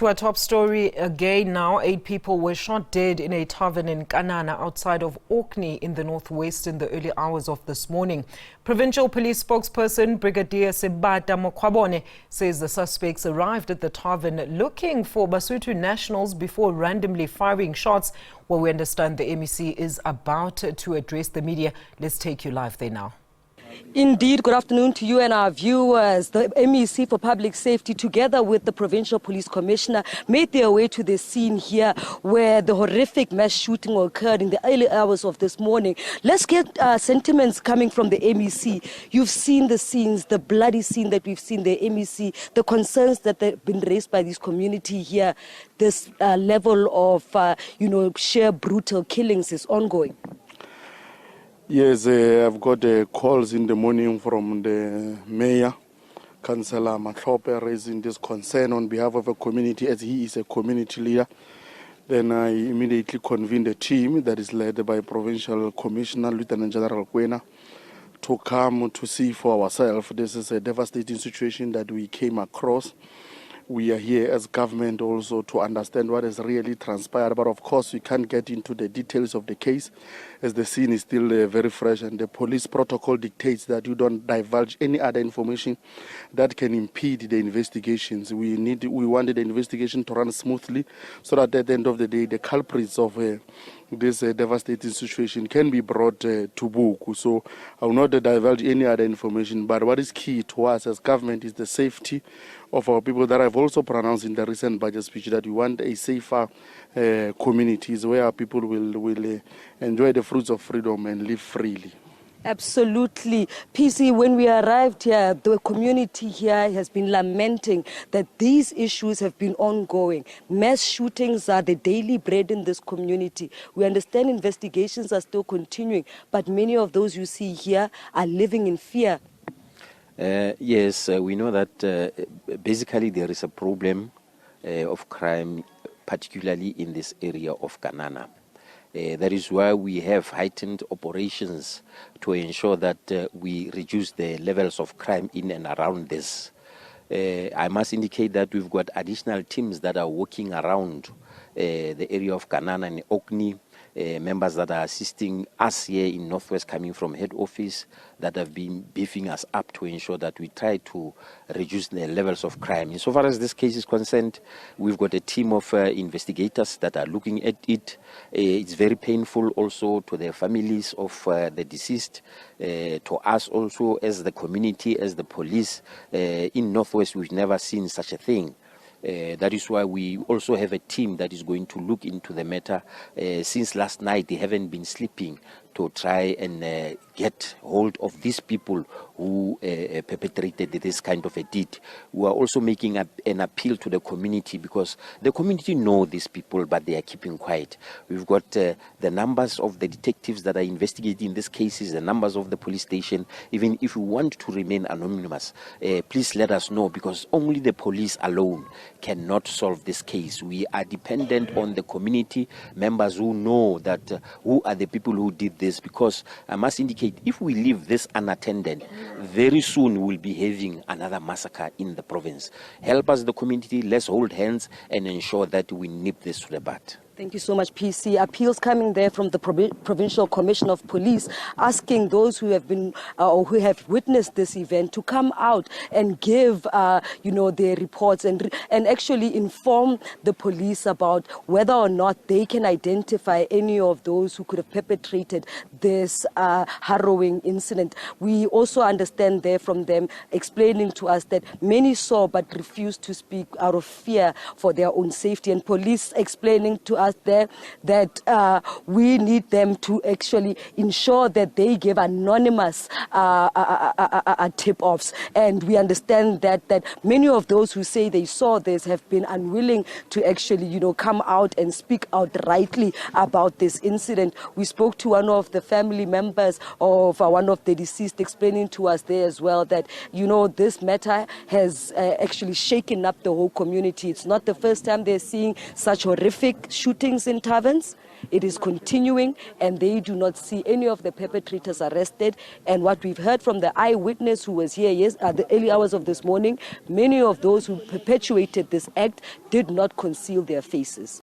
To our top story again now. 8 people were shot dead in a tavern in Kanana outside of Orkney in the northwest in the early hours of this morning. Provincial Police spokesperson Brigadier Sebata Mokwabone says the suspects arrived at the tavern looking for Basotho nationals before randomly firing shots. Well, we understand the MEC is about to address the media. Let's take you live there now. Indeed, good afternoon to you and our viewers. The MEC for Public Safety, together with the Provincial Police Commissioner, made their way to the scene here where the horrific mass shooting occurred in the early hours of this morning. Let's get sentiments coming from the MEC. You've seen the scenes, the bloody scene that we've seen, the MEC, the concerns that have been raised by this community here. This level of, sheer brutal killings is ongoing. Yes, I've got calls in the morning from the mayor, Councillor Mahlope, raising this concern on behalf of a community as he is a community leader. Then I immediately convened a team that is led by Provincial Commissioner Lieutenant General Kwena to come to see for ourselves. This is a devastating situation that we came across. We are here as government also to understand what has really transpired, but of course we can't get into the details of the case as the scene is still very fresh, and the police protocol dictates that you don't divulge any other information that can impede the investigations. We wanted the investigation to run smoothly so that at the end of the day the culprits of this devastating situation can be brought to book. So I will not divulge any other information, but what is key to us as government is the safety of our people that I've also pronounced in the recent budget speech, that we want a safer communities where our people will enjoy the fruits of freedom and live freely. Absolutely. PC, when we arrived here, the community here has been lamenting that these issues have been ongoing. Mass shootings are the daily bread in this community. We understand investigations are still continuing, but many of those you see here are living in fear. Yes, we know that basically there is a problem of crime, particularly in this area of Kanana. That is why we have heightened operations to ensure that we reduce the levels of crime in and around this. I must indicate that we've got additional teams that are working around the area of Kanana and Orkney, members that are assisting us here in Northwest coming from head office that have been beefing us up to ensure that we try to reduce the levels of crime. So far as this case is concerned, we've got a team of investigators that are looking at it. It's very painful also to the families of the deceased, to us also as the community, as the police. In Northwest, we've never seen such a thing. That is why we also have a team that is going to look into the matter. Since last night, they haven't been sleeping to try and get hold of these people who perpetrated this kind of a deed. We are also making an appeal to the community because the community know these people, but they are keeping quiet. We've got the numbers of the detectives that are investigating these cases, the numbers of the police station. Even if you want to remain anonymous, please let us know, because only the police alone cannot solve this case. We are dependent on the community members who know that who are the people who did this, because I must indicate, if we leave this unattended, very soon we'll be having another massacre in the province. Help us, the community, let's hold hands and ensure that we nip this to the bud. Thank you so much, PC. Appeals coming there from the Provincial Commissioner of Police, asking those who have been or who have witnessed this event to come out and give, their reports and actually inform the police about whether or not they can identify any of those who could have perpetrated this harrowing incident. We also understand there from them explaining to us that many saw but refused to speak out of fear for their own safety, and police explaining to us there that we need them to actually ensure that they give anonymous tip-offs. And we understand that many of those who say they saw this have been unwilling to actually, come out and speak outrightly about this incident. We spoke to one of the family members of one of the deceased, explaining to us there as well that, this matter has actually shaken up the whole community. It's not the first time they're seeing such horrific shootings shootings in taverns. It is continuing, and they do not see any of the perpetrators arrested. And what we've heard from the eyewitness who was here at the early hours of this morning, many of those who perpetuated this act did not conceal their faces.